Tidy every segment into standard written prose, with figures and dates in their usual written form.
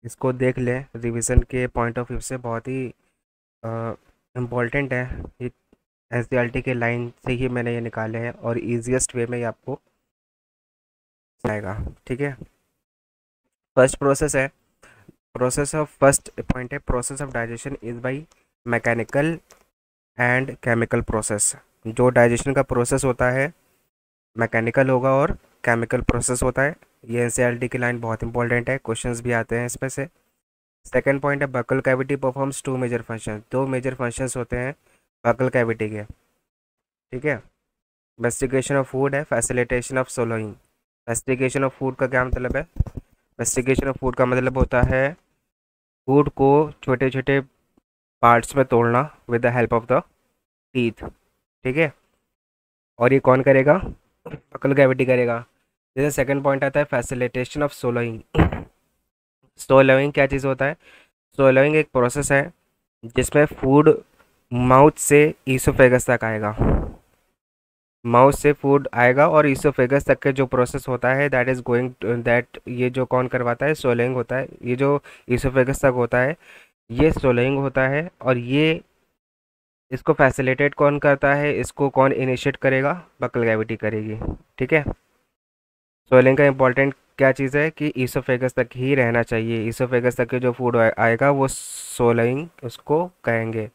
इसको देख लें रिवीजन के पॉइंट ऑफ व्यू से, बहुत ही इम्पोर्टेंट है ये। एसडीएलटी के लाइन से ही मैंने ये निकाले हैं और इजीएस्ट वे में ये आपको आएगा। ठीक है, फर्स्ट प्रोसेस है, प्रोसेस ऑफ फर्स्ट पॉइंट है, process of digestion is by mechanical and chemical process. जो डाइजेशन का प्रोसेस होता है मैकेनिकल होगा और केमिकल प्रोसेस होता है। ये एनसीईआरटी की लाइन बहुत इंपॉर्टेंट है, क्वेश्चंस भी आते हैं इसमें से। सेकंड पॉइंट है buccal cavity performs two major function. दो मेजर फंक्शंस होते हैं बकल कैविटी के। ठीक है, मेस्टिकेशन ऑफ फूड है, facilitation of swallowing. Mastication of food का क्या मतलब है? मेस्टिकेशन ऑफ फूड का मतलब होता है फूड को छोटे छोटे पार्ट्स में तोड़ना with the help of the teeth. ठीक है, और ये कौन करेगा? बकल कैविटी करेगा। जैसे सेकंड पॉइंट आता है फैसिलिटेशन ऑफ सोलोइंग। सोलोइंग क्या चीज़ होता है? सोलोइंग एक प्रोसेस है जिसमें फूड माउथ से ईसोफेगस तक आएगा। माउथ से फूड आएगा और ईसोफेगस तक के जो प्रोसेस होता है दैट इज़ गोइंग दैट, ये जो कौन करवाता है? सोलोइंग होता है। ये जो ईसोफेगस तक होता है ये सोलोइंग होता है। और ये इसको फैसिलिटेट कौन करता है? इसको कौन इनिशिएट करेगा? बकल कैविटी करेगी। ठीक है, सोलिंग का इंपॉर्टेंट क्या चीज़ है कि ईसोफेगस तक ही रहना चाहिए। ईसोफेगस तक के जो फूड आएगा वो सोलिंग उसको कहेंगे।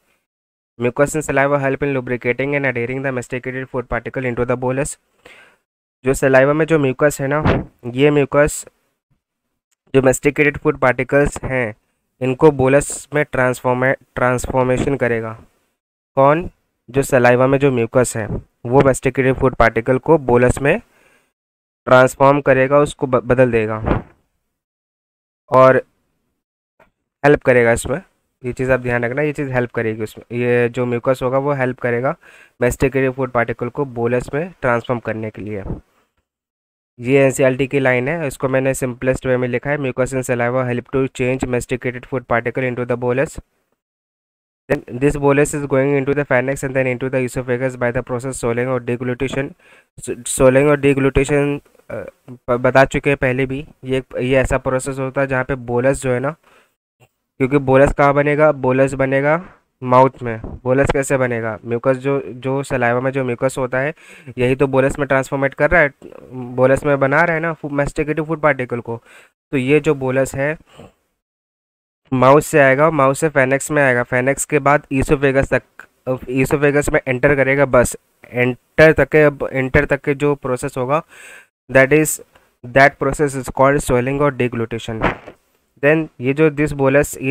Mucus and saliva help in lubricating and adhering the masticated food particle into the bolus. जो सलाइवा में जो म्यूकस है ना, ये म्यूकस जो मेस्टिकेटेड फूड पार्टिकल्स हैं इनको बोलस में ट्रांसफॉर्मेशन करेगा। कौन? जो सलाइवा में जो म्यूकस है वो मेस्टिकेटेड फूड पार्टिकल को बोलस में ट्रांसफॉर्म करेगा, उसको बदल देगा और हेल्प करेगा इसमें। ये चीज़ आप ध्यान रखना, ये चीज़ हेल्प करेगी उसमें। ये जो म्यूकस होगा वो हेल्प करेगा मेस्टिकेटेड फूड पार्टिकल को बोलस में ट्रांसफॉर्म करने के लिए। ये एनसीईआरटी की लाइन है, इसको मैंने सिंपलेस्ट वे में लिखा है। Mucus and saliva help to change masticated food particle into the bolus. Then this bolus is going into the pharynx and then into the esophagus by the process swallowing or deglutition. Swallowing और deglutition बता चुके हैं पहले भी। ये ऐसा process होता है जहाँ पे बोलस जो है ना, क्योंकि बोलस कहाँ बनेगा? बोलस बनेगा माउथ में। बोलस कैसे बनेगा? म्यूकस जो जो सलाइवा में जो म्यूकस होता है यही तो बोलस में ट्रांसफॉर्मेट कर रहा है, बोलस में बना रहा है ना मैस्टिकेटिव फूड पार्टिकल को। तो ये जो बोलस है माउथ से आएगा, माउथ से फेनेक्स में आएगा, फेनेक्स के बाद ईसोफेगस तक, ईसोफेगस में एंटर करेगा। बस एंटर तक के जो प्रोसेस होगा that process is called swelling और डिग्लूटेशन। देन ये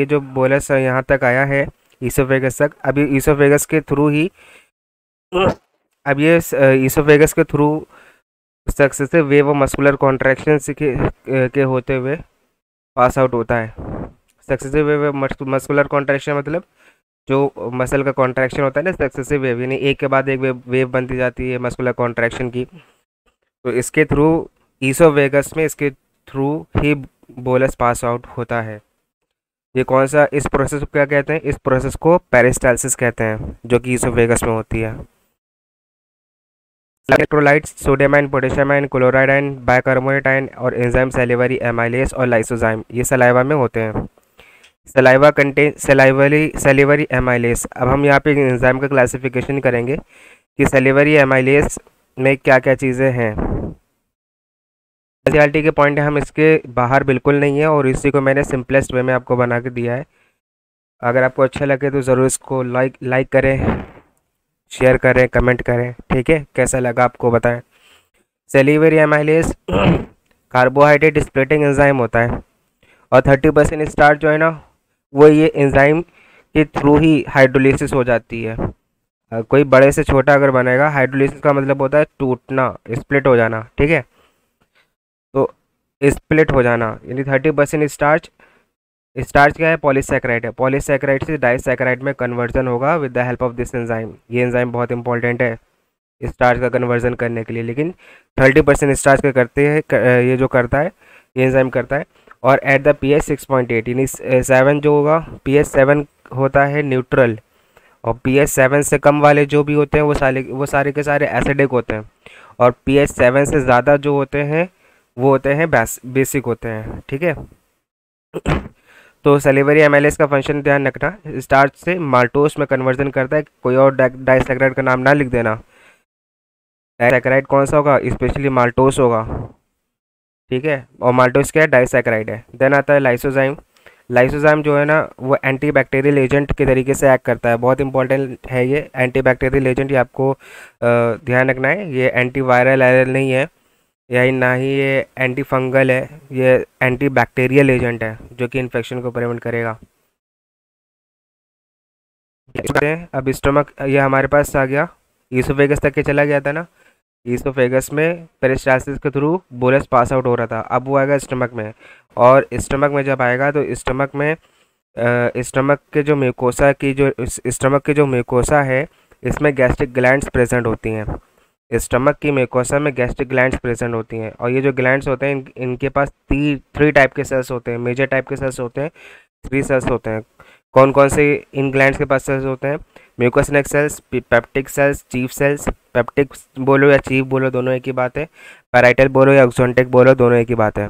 जो बोलस यहाँ तक आया है ईसोफेगस तक, अभी ईसोफेगस के थ्रू ही अब ये ईसोफेगस के थ्रू सक्सेसिव वेव और मस्कुलर कॉन्ट्रैक्शन के होते हुए पास आउट होता है। सक्सेसिव वेव मस्कुलर कॉन्ट्रैक्शन मतलब जो मसल का कॉन्ट्रैक्शन होता है ना, सक्सेसिव वेव, यानी एक के बाद एक वेव बनती जाती है मस्कुलर कॉन्ट्रैक्शन की। तो इसके थ्रू ईसोफेगस में इसके थ्रू ही बोलस पास आउट होता है। ये कौन सा, इस प्रोसेस को क्या कहते हैं? इस प्रोसेस को पेरिस्टाल्सिस कहते हैं, जो कि ईसोफेगस में होती है। Electrolytes sodium ion, potassium ion, chloride ion, bicarbonate ion और एंजाइम सैलिवरी एमाइलेज और लाइसोजाइम ये सलाइवा में होते हैं। Saliva contain salivary amylase. अब हम यहाँ पे एंजाइम का क्लासिफिकेशन करेंगे कि सैलिवरी एमाइलेज में क्या क्या चीज़ें हैं। स्पेशलिटी के पॉइंट हम इसके बाहर बिल्कुल नहीं है और इसी को मैंने सिंपलेस्ट वे में आपको बना के दिया है। अगर आपको अच्छा लगे तो ज़रूर इसको लाइक करें, शेयर करें, कमेंट करें। ठीक है, कैसा लगा आपको बताएं। Salivary amylase carbohydrate splitting enzyme होता है और 30% स्टार्च जो है ना वो ये एंजाइम के थ्रू ही हाइड्रोलिसिस हो जाती है। कोई बड़े से छोटा अगर बनेगा, हाइड्रोलिसिस का मतलब होता है टूटना, स्प्लिट हो जाना। ठीक है, तो स्प्लिट हो जाना यानी 30% स्टार्च। स्टार्च क्या है? पॉलीसैकेराइड है। पॉलीसैकेराइड से डाइसैकेराइड में कन्वर्जन होगा with the help of this enzyme. ये एंजाइम बहुत इंपॉर्टेंट है स्टार्च का कन्वर्जन करने के लिए, लेकिन 30% स्टार्च का करते हैं, ये जो करता है ये एंजाइम करता है। और एट द pH 6.8 यानी 7 जो होगा, pH 7 होता है न्यूट्रल, और pH 7 से कम वाले जो भी होते हैं वो सारे के सारे एसिडिक होते हैं, और pH 7 से ज़्यादा जो होते हैं वो होते हैं बेसिक होते हैं। ठीक है, तो सैलिवरी एमाइलेज का फंक्शन ध्यान रखना, स्टार्च से माल्टोस में कन्वर्जन करता है। कोई और डाइसैकेराइड का नाम ना लिख देना। डाइसैकेराइड कौन सा होगा? स्पेशली माल्टोस होगा। ठीक है, और माल्टोस क्या है? डाइसैकेराइड है। देन आता है लाइसोजाइम। लाइसोजाइम जो है ना, वो एंटी बैक्टीरियल एजेंट के तरीके से एक्ट करता है। बहुत इंपॉर्टेंट है ये एंटी बैक्टीरियल एजेंट, ये आपको ध्यान रखना है। ये एंटी वायरल एरल नहीं है, या ना ही ये एंटी फंगल है, ये एंटी बैक्टीरियल एजेंट है जो कि इन्फेक्शन को प्रिवेंट करेगा। अब स्टमक ये हमारे पास आ गया, ईसोफेगस तक के चला गया था ना। ईसोफेगस में पेरिस्टालसिस के थ्रू बोलस पास आउट हो रहा था, अब वो आएगा स्टमक में। और स्टमक में जब आएगा तो स्टमक में स्टमक के जो म्यूकोसा की जो स्टमक की जो म्यूकोसा है, इसमें गैस्ट्रिक ग्लैंड्स प्रेजेंट होती हैं। स्टमक की म्यूकोसा में गैस्ट्रिक ग्लैंड्स प्रेजेंट होती हैं, और ये जो ग्लैंड्स होते हैं इनके पास थ्री टाइप के सेल्स होते हैं, मेजर टाइप के सेल्स होते हैं, थ्री सेल्स होते हैं। कौन कौन से इन ग्लैंड्स के पास सेल्स होते हैं? Mucus neck cells, peptic cells, chief cells. Peptic बोलो या चीफ बोलो दोनों एक ही बात है। पैराइटल बोलो या एक्सोंटिक बोलो दोनों एक ही बात है।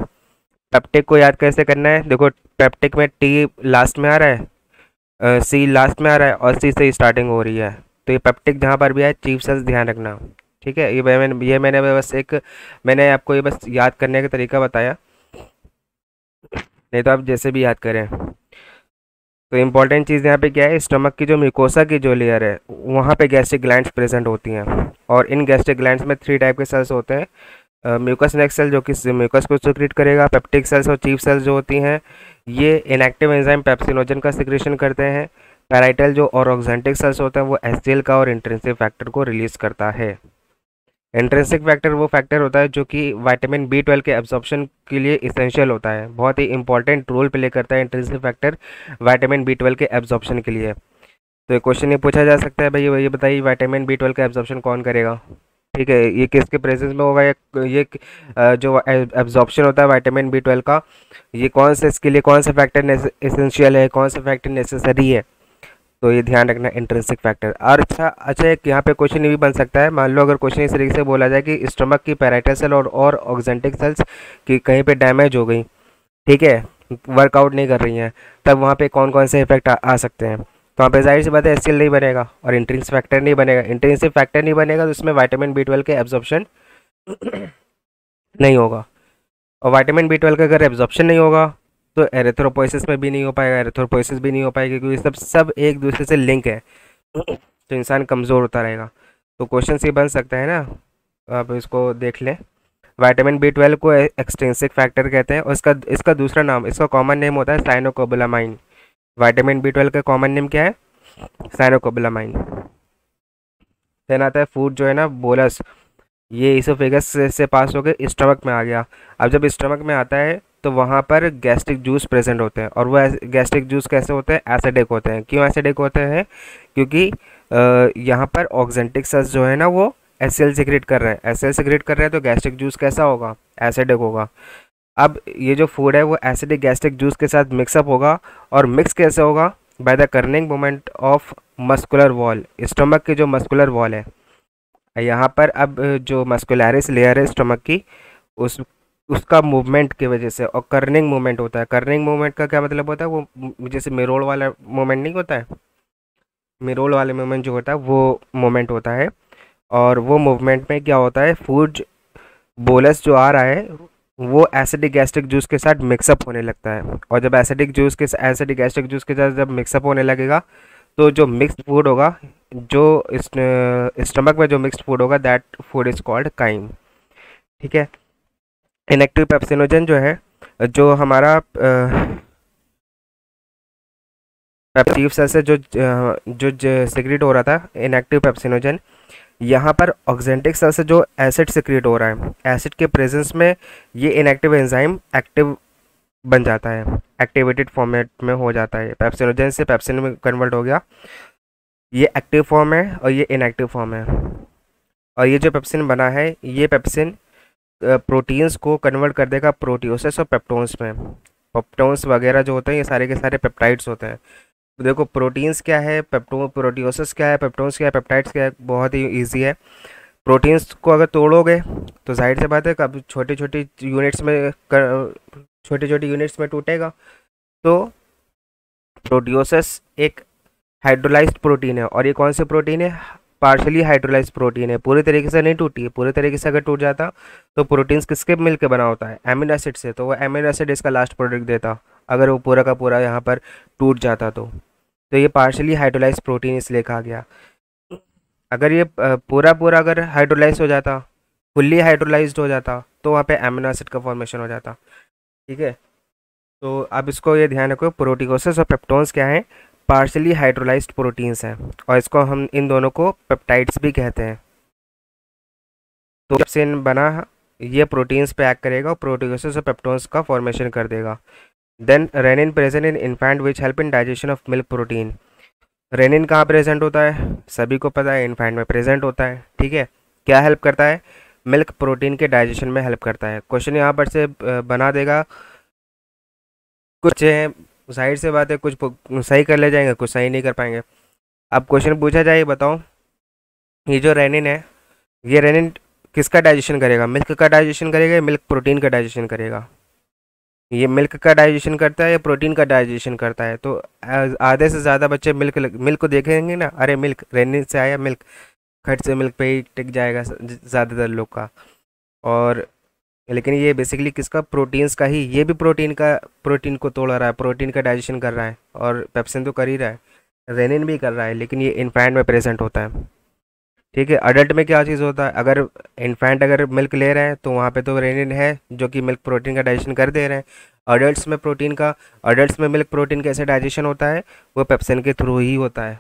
पेप्टिक को याद कैसे करना है? देखो, पेप्टिक में टी लास्ट में आ रहा है, सी लास्ट में आ रहा है, और सी से स्टार्टिंग हो रही है। तो ये पेप्टिक जहाँ पर भी है, चीफ सेल्स ध्यान रखना। ठीक है, मैंने बस मैंने आपको ये बस याद करने का तरीका बताया, नहीं तो आप जैसे भी याद करें। तो इम्पॉर्टेंट चीज़ यहाँ पे क्या है? स्टमक की जो म्यूकोसा की जो लेयर है, वहाँ पे गैस्ट्रिक ग्लैंड्स प्रेजेंट होती हैं, और इन गैस्ट्रिक ग्लैंड्स में थ्री टाइप के सेल्स होते हैं। म्यूकस नेक सेल जो कि म्यूकस को सिक्रीट करेगा, पेप्टिक सेल्स और चीफ सेल्स जो होती हैं ये इनएक्टिव एंजाइम पेप्सिनोजन का सिक्रेशन करते हैं। पैराइटल जो और ऑक्जेंटिक सेल्स होते हैं वो एचसीएल का और इंट्रिंसिक फैक्टर को रिलीज करता है। इंट्रिंसिक फैक्टर वो फैक्टर होता है जो कि विटामिन बी 12 के एब्जॉर्प्शन के लिए इसेंशियल होता है, बहुत ही इंपॉर्टेंट रोल प्ले करता है इंट्रिंसिक फैक्टर विटामिन बी 12 के एब्जॉर्प्शन के लिए। तो एक क्वेश्चन ये पूछा जा सकता है, भाई ये बताइए विटामिन बी 12 का एब्जॉर्प्शन कौन करेगा? ठीक है, ये किसके प्रेजेंस में होगा? ये जो एब्जॉर्प्शन होता है विटामिन बी 12 का, ये कौन से इसके लिए कौन सा फैक्टर इसेंशियल है, कौन सा फैक्टर नेसेसरी है? तो ये ध्यान रखना, इंट्रिंसिक फैक्टर। और अच्छा एक यहाँ पे क्वेश्चन ये भी बन सकता है, मान लो अगर क्वेश्चन इस तरीके से बोला जाए कि स्टमक की पैराइटल सेल और ऑक्जेंटिक सेल्स की कहीं पे डैमेज हो गई, ठीक है, वर्कआउट नहीं कर रही हैं, तब वहाँ पे कौन कौन से इफेक्ट आ सकते हैं? तो वहाँ पे जाहिर सी बात है एचसीएल नहीं बनेगा और इंट्रिंसिक फैक्टर नहीं बनेगा। इंट्रिंसिक फैक्टर नहीं बनेगा तो उसमें विटामिन बी 12 के एब्जॉर्प्शन नहीं होगा, और विटामिन बी 12 का अगर एब्जॉर्प्शन नहीं होगा तो एरिथ्रोपोइसिस में भी नहीं हो पाएगा, एरिथ्रोपोइसिस भी नहीं हो पाएगी, क्योंकि सब एक दूसरे से लिंक है। तो इंसान कमज़ोर होता रहेगा। तो क्वेश्चन ये बन सकता है ना, आप इसको देख लें। विटामिन बी 12 को एक्सट्रिंसिक फैक्टर कहते हैं, और इसका इसका दूसरा नाम, इसका कॉमन नेम होता है साइनोकोबालामाइन। विटामिन बी 12 का कॉमन नेम क्या है? साइनोकोबालामाइन। देन आता है फूड जो है ना, बोलस, ये इसोफेगस से पास होकर स्टमक में आ गया। अब जब स्टमक में आता है तो वहाँ पर गैस्ट्रिक जूस प्रेजेंट होते हैं, और वो गैस्ट्रिक जूस कैसे होते हैं? एसिडिक होते हैं। क्यों एसिडिक होते हैं? क्योंकि यहाँ पर ऑक्जेंटिक सेल्स जो है ना वो एचसीएल सिक्रेट कर रहे हैं, एचसीएल सिक्रेट कर रहे हैं, तो गैस्ट्रिक जूस कैसा होगा? एसिडिक होगा। अब ये जो फूड है वो एसिडिक गैस्ट्रिक जूस के साथ मिक्सअप होगा, और मिक्स कैसे होगा? By the Corning moment of muscular wall, stomach की जो मस्कुलर वॉल है यहाँ पर। अब जो मस्कुलरिस लेयर है स्टमक की, उस उसका मूवमेंट की वजह से, और कर्निंग मूवमेंट होता है। कर्निंग मूवमेंट का क्या मतलब होता है? वो जैसे मिरोल वाला मूवमेंट नहीं होता है, मिरोल वाले मूवमेंट जो होता है वो मूवमेंट होता है। और वो मूवमेंट में क्या होता है? फूड बोलस जो आ रहा है वो एसिडिक गैस्ट्रिक जूस के साथ मिक्सअप होने लगता है, और जब एसिडिक गैस्ट्रिक जूस के साथ जब मिक्सअप होने लगेगा तो जो मिक्स्ड फूड होगा, जो स्टमक में जो मिक्स्ड फूड होगा, that food is called crime. ठीक है, इनएक्टिव पेप्सिनोजन जो है, जो हमारा पेप्सिव सेल से जो सिक्रेट हो रहा था इनएक्टिव पेप्सिनोजन, यहाँ पर ऑक्जेंटिक सेल से जो एसिड सिक्रेट हो रहा है, एसिड के प्रेजेंस में ये इनएक्टिव एंजाइम एक्टिव बन जाता है, एक्टिवेटेड फॉर्मेट में हो जाता है। पेप्सिनोजन से पेप्सिन में कन्वर्ट हो गया, ये एक्टिव फॉर्म है और ये इनएक्टिव फॉर्म है। और ये जो पेप्सिन बना है, ये पेप्सिन प्रोटीन्स को कन्वर्ट कर देगा प्रोटियोसिस और पेप्टोन्स में। पेप्टोन्स वगैरह जो होते हैं ये सारे के सारे पेप्टाइड्स होते हैं। तो देखो, प्रोटीन्स क्या है, प्रोटियोसिस क्या है, पेप्टोन्स क्या है, पेप्टाइड्स क्या है, बहुत ही ईजी है। प्रोटीन्स को अगर तोड़ोगे तो जाहिर सी बात है कब छोटी छोटी यूनिट्स में टूटेगा। तो प्रोटियोसिस एक हाइड्रोलाइज्ड प्रोटीन है, और ये कौन सी प्रोटीन है? पार्शियली हाइड्रोलाइज्ड प्रोटीन है, पूरी तरीके से नहीं टूटी है। पूरी तरीके से अगर टूट जाता तो प्रोटीन्स किसके मिलकर बना होता है? एमिनो एसिड से, तो वो एमिनो एसिड इसका लास्ट प्रोडक्ट देता अगर वो पूरा का पूरा यहाँ पर टूट जाता तो ये पार्शियली हाइड्रोलाइज्ड प्रोटीन इसलिए कहा गया। अगर ये पूरा पूरा अगर हाइड्रोलाइज हो जाता, फुल्ली हाइड्रोलाइज्ड हो जाता, तो वहाँ पे एमिनो एसिड का फॉर्मेशन हो जाता। ठीक है, तो अब इसको ये ध्यान रखो, प्रोटीकोसिस और पेप्टोन्स क्या है? पार्शियली हाइड्रोलाइज्ड प्रोटीन्स हैं, और इसको हम इन दोनों को पेप्टाइड्स भी कहते हैं। तो जब से बना ये प्रोटीन्स पे एक्ट करेगा और प्रोटीकोसिस और पेप्टोन्स का फॉर्मेशन कर देगा। Then rennin present in infant which help in digestion of milk protein. Rennin कहाँ प्रेजेंट होता है? सभी को पता है, इन्फेंट में प्रेजेंट होता है। ठीक है, क्या हेल्प करता है? मिल्क प्रोटीन के डाइजेशन में हेल्प करता है। क्वेश्चन यहाँ पर से बना देगा, कुछ हैं जाहिर से बात है, कुछ सही कर ले जाएंगे, कुछ सही नहीं कर पाएंगे। अब क्वेश्चन पूछा जाए, बताओ ये जो रेनिन है, ये रेनिन किसका डाइजेशन करेगा? मिल्क का डाइजेशन करेगा या मिल्क प्रोटीन का डाइजेशन करेगा? ये मिल्क का डाइजेशन करता है या प्रोटीन का डाइजेशन करता है? तो आधे से ज़्यादा बच्चे मिल्क मिल्क को देखेंगे ना, अरे मिल्क रेनिन से आया, मिल्क खट से मिल्क पे ही टिक जाएगा ज़्यादातर लोग का। और लेकिन ये बेसिकली किसका? प्रोटीन्स का ही। ये भी प्रोटीन को तोड़ रहा है, प्रोटीन का डाइजेशन कर रहा है, और पेप्सिन तो कर ही रहा है, रेनिन भी कर रहा है, लेकिन ये इन्फेंट में प्रेजेंट होता है। ठीक है, अडल्ट में क्या चीज़ होता है? अगर इन्फेंट अगर मिल्क ले रहे हैं तो वहाँ पे तो रेनिन है जो कि मिल्क प्रोटीन का डाइजेशन कर दे रहे हैं। अडल्ट्स में मिल्क प्रोटीन कैसे डाइजेशन होता है? वो पेप्सिन के थ्रू ही होता है।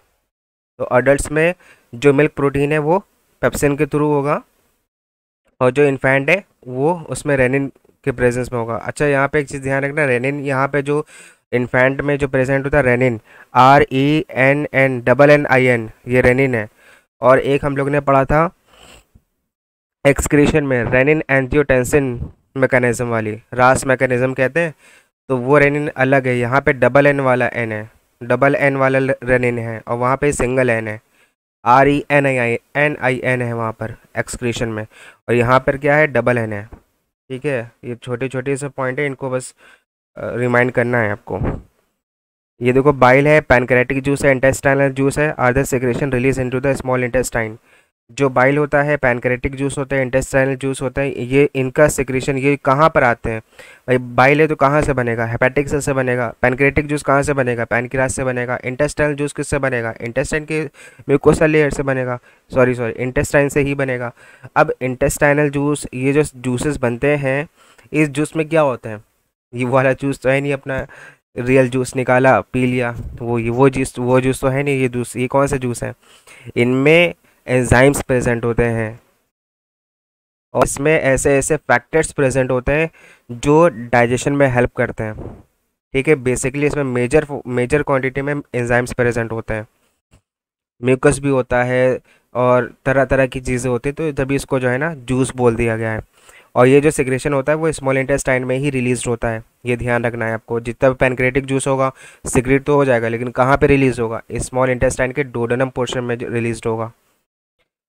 तो अडल्ट्स में जो मिल्क प्रोटीन है वो पेप्सिन के थ्रू होगा, और जो इन्फेंट है वो उसमें रेनिन के प्रेजेंस में होगा। अच्छा, यहाँ पे एक चीज़ ध्यान रखना, रेनिन यहाँ पे जो इन्फेंट में जो प्रेजेंट होता है रेनिन, RENN ये रेनिन है। और एक हम लोग ने पढ़ा था एक्सक्रीशन में, रेनिन एंजियोटेंसिन मैकेनिज्म वाली, रास मैकेनिज्म कहते हैं, तो वो रेनिन अलग है। यहाँ पे डबल एन वाला एन है, डबल एन वाला रेनिन है, और वहाँ पे सिंगल एन है, RENIN है वहाँ पर एक्सक्रीशन में, और यहाँ पर क्या है? डबल एन है। ठीक है, ये छोटे छोटे से पॉइंट है, इनको बस रिमाइंड करना है आपको। ये देखो, बाइल है, पैनक्रेटिक जूस है, इंटेस्टाइनल जूस है, are the secretion release into the small intestine. जो बाइल होता है, पैनक्रेटिक जूस होता है, इंटेस्टाइनल जूस होता है, ये इनका सिक्रेशन ये कहाँ पर आते हैं? भाई बाइल है तो कहाँ से बनेगा? हेपेटिक सेल से बनेगा। पैनक्रेटिक जूस कहाँ से बनेगा? पैनक्रियास से बनेगा। इंटेस्टाइनल जूस किससे बनेगा? इंटेस्टाइन के म्यूकोसा लेयर से बनेगा, सॉरी इंटेस्टाइन से ही बनेगा। अब इंटेस्टाइनल जूस, ये जो जूसेस बनते हैं, इस जूस में क्या होता है? ये वाला जूस तो है नहीं अपना रियल जूस निकाला पी लिया, वो जूस तो है नहीं। ये कौन सा जूस है? इनमें एंजाइम्स प्रेजेंट होते हैं, और इसमें ऐसे ऐसे फैक्टर्स प्रेजेंट होते हैं जो डाइजेशन में हेल्प करते हैं। ठीक है, बेसिकली इसमें मेजर क्वांटिटी में एंजाइम्स प्रेजेंट होते हैं, म्यूकस भी होता है, और तरह तरह की चीज़ें होती हैं, तो तभी इसको जो है ना जूस बोल दिया गया है। और ये जो सिक्रेशन होता है वो स्मॉल इंटेस्टाइन में ही रिलीज होता है, ये ध्यान रखना है आपको। जितना भी पैनक्रेटिक जूस होगा सिक्रेट तो हो जाएगा, लेकिन कहाँ पे रिलीज होगा? स्मॉल इंटेस्टाइन के डोडेनम पोर्शन में रिलीज होगा।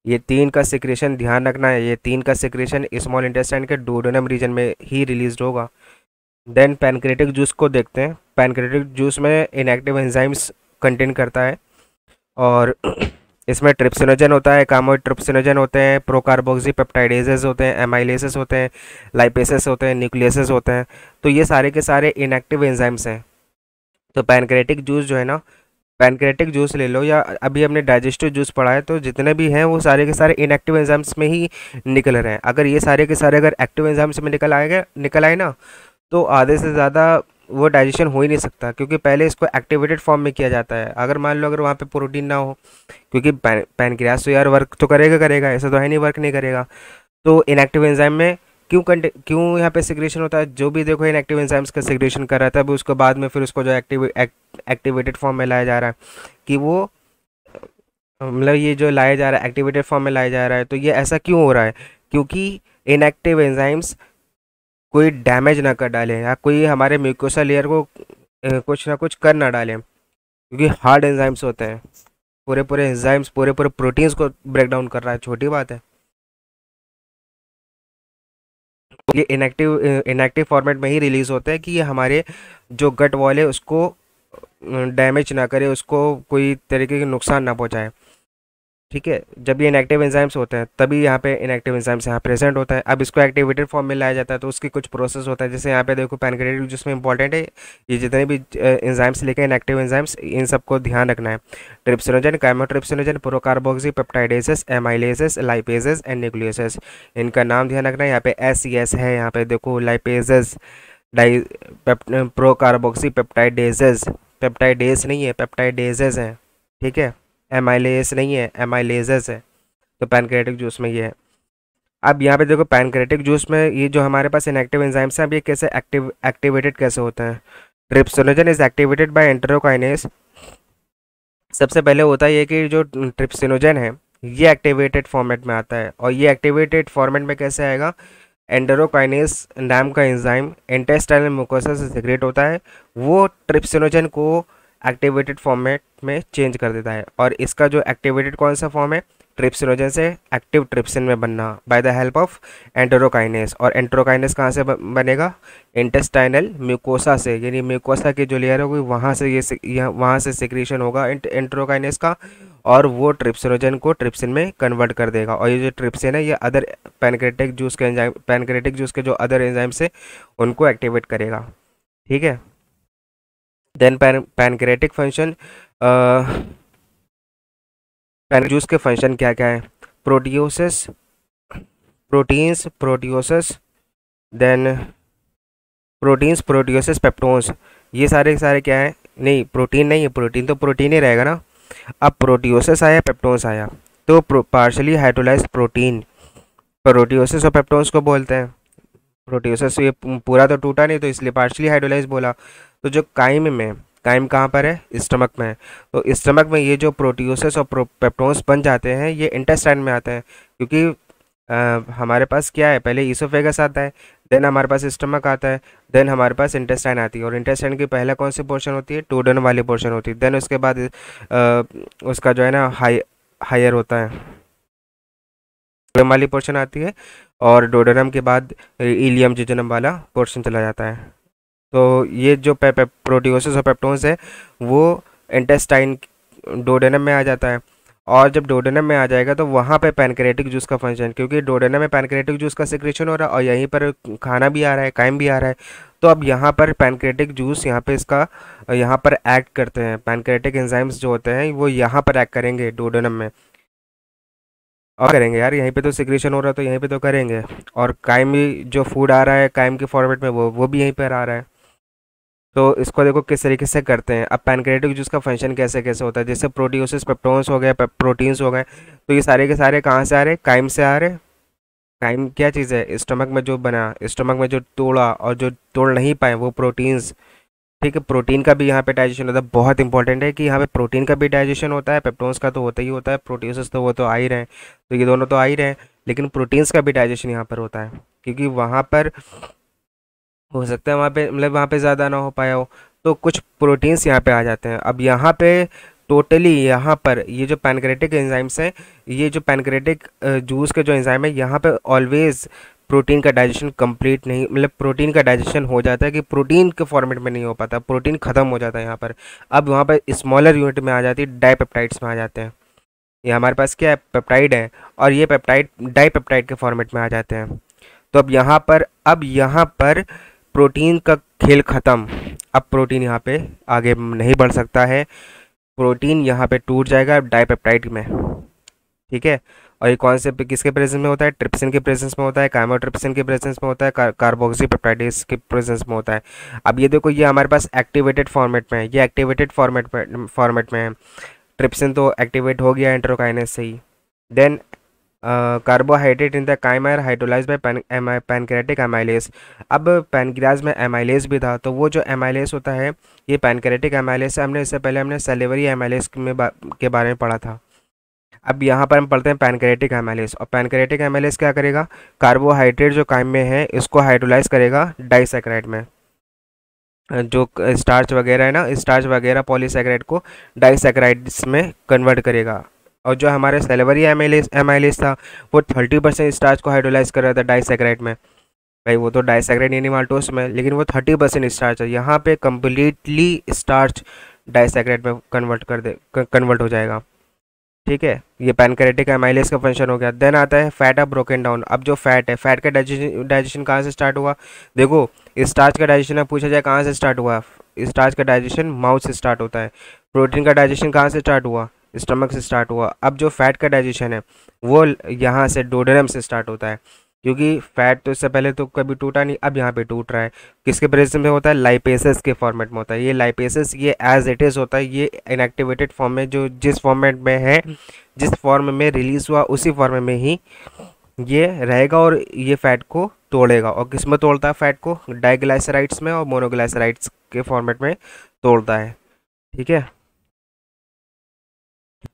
ये तीन का सिक्रेशन ध्यान रखना है, ये तीन का सिक्रेशन स्मॉल इंटेस्टाइन के डोडेनम रीजन में ही रिलीज होगा। देन पैनक्रेटिक जूस को देखते हैं। पैनक्रेटिक जूस में इनएक्टिव एंजाइम्स कंटेन करता है, और इसमें ट्रिप्सिनोजन होता है, कामोइड ट्रिप्सिनोजन होते हैं, प्रोकार्बोक्सी पेप्टाइडेजेस होते हैं, एमाइलेसेस होते हैं, लाइपेसेस होते हैं, न्यूक्लियसेस होते हैं। तो ये सारे के सारे इनएक्टिव एंजाइम्स हैं। तो पैनक्रेटिक जूस जो है ना, पैनक्रेटिक जूस ले लो या अभी हमने डाइजेस्टिव जूस पढ़ा है, तो जितने भी हैं वो सारे के सारे इनएक्टिव एंजाइम्स में ही निकल रहे हैं। अगर ये सारे के सारे अगर एक्टिव एंजाइम्स में निकल आए ना, तो आधे से ज़्यादा वो डाइजेशन हो ही नहीं सकता, क्योंकि पहले इसको एक्टिवेटेड फॉर्म में किया जाता है। अगर मान लो अगर वहाँ पे प्रोटीन ना हो, क्योंकि पैनक्रियास तो यार वर्क तो करेगा, ऐसा तो है नहीं वर्क नहीं करेगा। तो इनएक्टिव एंजाइम में क्यों यहाँ पे सिग्रेशन होता है? जो भी देखो इनएक्टिव एंजाइम्स का सिग्रेशन कर रहा था, अभी उसको बाद में फिर उसको जो एक्टिवेटेड फॉर्म में लाया जा रहा है, कि वो मतलब ये जो लाया जा रहा है एक्टिवेटेड फॉर्म में लाया जा रहा है, तो ये ऐसा क्यों हो रहा है? क्योंकि इनएक्टिव एंजाइम्स कोई डैमेज ना कर डाले, या कोई हमारे म्यूकोसा लेयर को कुछ ना कुछ कर ना डाले, क्योंकि हार्ड एंजाइम्स होते हैं। पूरे पूरे एंजाइम्स पूरे पूरे प्रोटीन्स को ब्रेक डाउन कर रहा है, छोटी बात है। ये इनएक्टिव फॉर्मेट में ही रिलीज होता है, कि ये हमारे जो गट वॉल है उसको डैमेज ना करे, उसको कोई तरीके के नुकसान ना पहुंचाए। ठीक है, जब ये इनएक्टिव एंजाइम्स होते हैं तभी यहाँ पे इनएक्टिव एंजाइम्स यहाँ प्रेजेंट होता है। अब इसको एक्टिवेटेड फॉर्म में लाया जाता है तो उसकी कुछ प्रोसेस होता है, जैसे यहाँ पे देखो पैनक्रियाटिक जिसमें इंपॉर्टेंट है, ये जितने भी एंजाइम्स लेके इनएक्टिव एंजाइम्स, इन सबको ध्यान रखना है। Trypsinogen, chymotrypsinogen, procarboxy पेप्टाइडेसेस, एमाइलेसेस, lipases and न्यूक्लियोसेस, इनका नाम ध्यान रखना है। यहाँ पे SES है, यहाँ पे देखो लाइपेजेस, डाई प्रोकार्बोक्सी पेप्टाइडेसेस, पेप्टाइडेस नहीं है, पेप्टाइडेसेस है। ठीक है, एमाइलेस नहीं है, एमाइलेजेस है। तो पैनक्रियाटिक जूस में ये है। अब यहाँ पे देखो पैनक्रियाटिक जूस में ये जो हमारे पास इनएक्टिव एंजाइम्स हैं, अब ये कैसे एक्टिवेटेड कैसे होते हैं। Trypsinogen is activated by enterokinase. सबसे पहले होता है ये कि जो ट्रिप्सिनोजन है ये एक्टिवेटेड फॉर्मेट में आता है, और ये एक्टिवेटेड फॉर्मेट में कैसे आएगा, एंटेरोकाइनेस नाम का एंजाइम इंटेस्टाइनल म्यूकोसा से सीक्रेट होता है, वो ट्रिप्सिनोजन को एक्टिवेटेड फॉर्मेट में चेंज कर देता है। और इसका जो एक्टिवेटेड कौन सा फॉर्म है, ट्रिप्सिनोजन से एक्टिव ट्रिप्सिन में बनना by the help of enterokinase. और एंटेरोकाइनेस कहाँ से बनेगा, इंटेस्टाइनल म्यूकोसा से, यानी म्यूकोसा की जो लेयर होगी वहाँ से वहाँ से सिक्रीशन होगा एंटेरोकाइनेस का, और वो ट्रिप्सिनोजन को ट्रिप्सिन में कन्वर्ट कर देगा। और ये जो ट्रिप्सिन है ये अदर पैनक्रियाटिक जूस के एंजाइम, पैनक्रियाटिक जूस के जो अदर एंजाइम्स है उनको एक्टिवेट करेगा। ठीक है, then pancreatic function, pan juice के फंक्शन क्या क्या है, proteoses, proteins, proteoses, then proteins, proteoses, peptones, ये सारे सारे क्या है, नहीं प्रोटीन नहीं है, प्रोटीन तो प्रोटीन ही रहेगा ना। अब प्रोटियोसिस आया, पेप्टोन्स आया, तो पार्शली हाइड्रोलाइज्ड प्रोटीन प्रोटियोसिस और पेप्टोन्स को बोलते हैं। प्रोटियोसिस ये पूरा तो टूटा नहीं, तो इसलिए पार्शली हाइड्रोलाइज बोला। तो जो काइम में, काइम कहाँ पर है, स्टमक में है, तो स्टमक में ये जो प्रोटियोसिस और पेप्टोन्स बन जाते हैं ये इंटेस्टाइन में आते हैं, क्योंकि हमारे पास क्या है, पहले ईसोफेगस आता है, देन हमारे पास स्टमक आता है, देन हमारे पास इंटेस्टाइन आती है। और इंटेस्टाइन की पहला कौन सी पोर्शन होती है, डोडेनम वाली पोर्शन होती है। देन उसके बाद उसका जो है ना हायर होता है, डोडेनम वाली पोर्शन आती है, और डोडेनम के बाद इलियम जिजोनम वाला पोर्शन चला जाता है। तो ये जो प्रोटियोसिस और पेप्टोन्स है वो इंटेस्टाइन डोडेनम में आ जाता है। और जब डोडेनम में आ जाएगा तो वहाँ पे पैनक्रियाटिक जूस का फंक्शन, क्योंकि डोडेनम में पैनक्रियाटिक जूस का सिक्रेशन हो रहा है और यहीं पर खाना भी आ रहा है, काइम भी आ रहा है। तो अब यहाँ पर पैनक्रियाटिक जूस यहाँ पे इसका यहाँ पर एक्ट करते हैं, पैनक्रियाटिक एंजाइम्स जो होते हैं वो यहाँ पर एक्ट करेंगे डोडेनम में, और करेंगे यार, यहीं पे तो सिक्रेशन हो रहा है तो यहीं पे तो करेंगे। और काइम भी जो फूड आ रहा है काइम के फॉर्मेट में वो भी यहीं पर आ रहा है। तो इसको देखो किस तरीके से करते हैं। अब पैनक्रियाटिक जूस का फंक्शन कैसे कैसे होता है, जैसे प्रोटियोसिस, पेप्टोन्स हो गए, प्रोटीन्स हो गए, तो ये सारे के सारे कहाँ से आ रहे हैं, काइम से आ रहे हैं। काइम क्या चीज़ है, स्टमक में जो बना, स्टमक में जो तोड़ा और जो तोड़ नहीं पाए वो प्रोटीन्स। ठीक है, प्रोटीन का भी यहाँ पे डाइजेशन होता है, बहुत इंपॉर्टेंट है कि यहाँ पे प्रोटीन का भी डाइजेशन होता है, पेप्टोन्स का तो होता ही होता है, प्रोटियोसिस तो वो तो आ ही रहे हैं, तो ये दोनों तो आ ही रहे हैं, लेकिन प्रोटीन्स का भी डाइजेशन यहाँ पर होता है, क्योंकि वहाँ पर हो सकता है वहाँ पे मतलब वहाँ पे ज़्यादा ना हो पाया हो, तो कुछ प्रोटीन्स यहाँ पे आ जाते हैं। अब यहाँ पे टोटली यहाँ पर ये जो पैनक्रियाटिक एंजाइम्स हैं, ये जो पैनक्रियाटिक जूस के जो एंजाइम है यहाँ पे ऑलवेज प्रोटीन का डाइजेशन कंप्लीट नहीं, मतलब प्रोटीन का डाइजेशन हो जाता है कि प्रोटीन के फॉर्मेट में नहीं हो पाता, प्रोटीन ख़त्म हो जाता है यहाँ पर। अब वहाँ पर स्मॉलर यूनिट में आ जाती है, डाईपेप्टाइड्स में आ जाते हैं। ये हमारे पास क्या है, पेप्टाइड है, और ये पेप्टाइड डाईपेप्टाइड के फॉर्मेट में आ जाते हैं। तो अब यहाँ पर प्रोटीन का खेल ख़त्म। अब प्रोटीन यहाँ पे आगे नहीं बढ़ सकता है, प्रोटीन यहाँ पे टूट जाएगा डाईपेप्टाइड में। ठीक है, और ये कौन से किसके प्रेजेंस में होता है, ट्रिप्सिन के प्रेजेंस में होता है, काइमोट्रिप्सिन के प्रेजेंस में होता है, कार्बोक्सी पेप्टाइडेस के प्रेजेंस में होता है। अब ये देखो ये हमारे पास एक्टिवेटेड फॉर्मेट में है, ये एक्टिवेटेड फॉर्मेट में है। ट्रिप्सिन तो एक्टिवेट हो गया एंटेरोकाइनेस से ही। Then carbohydrate in the chyme are hydrolyse by pancreatic amylase. अब पैनक्रियाज में एमाइलेज भी था, तो वो जो एमाइलेज होता है ये पैनक्रियाटिक एमाइलेज से इससे पहले हमने सेलेवरी एमाइलेज के बारे में पढ़ा था। अब यहाँ पर हम पढ़ते हैं पैनक्रियाटिक एमाइलेज। और पैनक्रियाटिक एमाइलेज क्या करेगा, कार्बोहाइड्रेट जो काइम में है इसको हाइड्रोलाइज करेगा डाइसैकेराइड में, जो स्टार्च वगैरह है ना, स्टार्च वगैरह पॉलीसैकेराइड को डाइसैकेराइड्स में कन्वर्ट करेगा। और जो हमारे सेलेवरी एमाइलेज था वो 30% स्टार्च को हाइड्रोलाइज कर रहा था डाइसैकेराइड में। भाई वो तो डाइसैकेराइड यानी माल्टोस में, लेकिन वो 30% स्टार्च है, यहाँ पे कम्प्लीटली स्टार्च डाइसैकराइड में कन्वर्ट हो जाएगा। ठीक है, ये पैनक्रेटिक एमाइलेज का फंक्शन हो गया। देन आता है फैट ऑफ ब्रोकन डाउन। अब जो फैट है, फैट का डाइजेशन कहाँ से स्टार्ट हुआ? देखो, स्टार्च का डाइजेशन अब पूछा जाए कहाँ से स्टार्ट हुआ, स्टार्च का डाइजेशन माउथ से स्टार्ट होता है। प्रोटीन का डाइजेशन कहाँ से स्टार्ट हुआ? स्टमक से स्टार्ट हुआ। अब जो फैट का डाइजेशन है वो यहाँ से डोडेनम से स्टार्ट होता है, क्योंकि फैट तो इससे पहले तो कभी टूटा नहीं, अब यहाँ पे टूट रहा है। किसके प्रेजेंस में होता है? लाइपेसेस के फॉर्मेट में होता है। ये लाइपेसेस ये एज इट इज़ होता है, ये इनएक्टिवेटेड फॉर्म में, जो जिस फॉर्मेट में है, जिस फॉर्म में रिलीज हुआ उसी फॉर्म में ही ये रहेगा और ये फैट को तोड़ेगा। और किस में तोड़ता है फैट को? डाइग्लाइसराइड्स में और मोनोग्लाइसराइड्स के फॉर्मेट में तोड़ता है। ठीक है,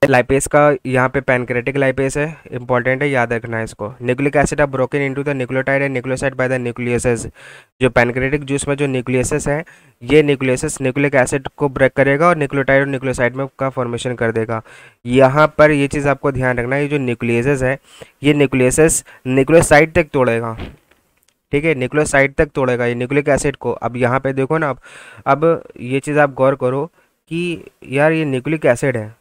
लाइपेस का यहाँ पे पैनक्रेटिक लाइपेस है, इंपॉर्टेंट है, याद रखना है इसको। Nucleic acid are broken into the nucleotide and nucleoside by the nucleases. जो पैनक्रेटिक जूस में जो न्यूक्लियसेस है, ये न्यूक्लियसेस न्यूक्लिक एसिड को ब्रेक करेगा और न्यूक्लियोटाइड और न्यूक्लियोसाइड में का फॉर्मेशन कर देगा। यहाँ पर ये चीज़ आपको ध्यान रखना है, ये जो न्यूक्लियसेस है, ये न्यूक्लियसेस न्यूक्लियोसाइड तक तोड़ेगा। ठीक है, न्यूक्लियोसाइड तक तोड़ेगा ये न्यूक्लिक एसिड को। अब यहाँ पे देखो ना, अब ये चीज़ आप गौर करो कि यार ये न्यूक्लिक एसिड है,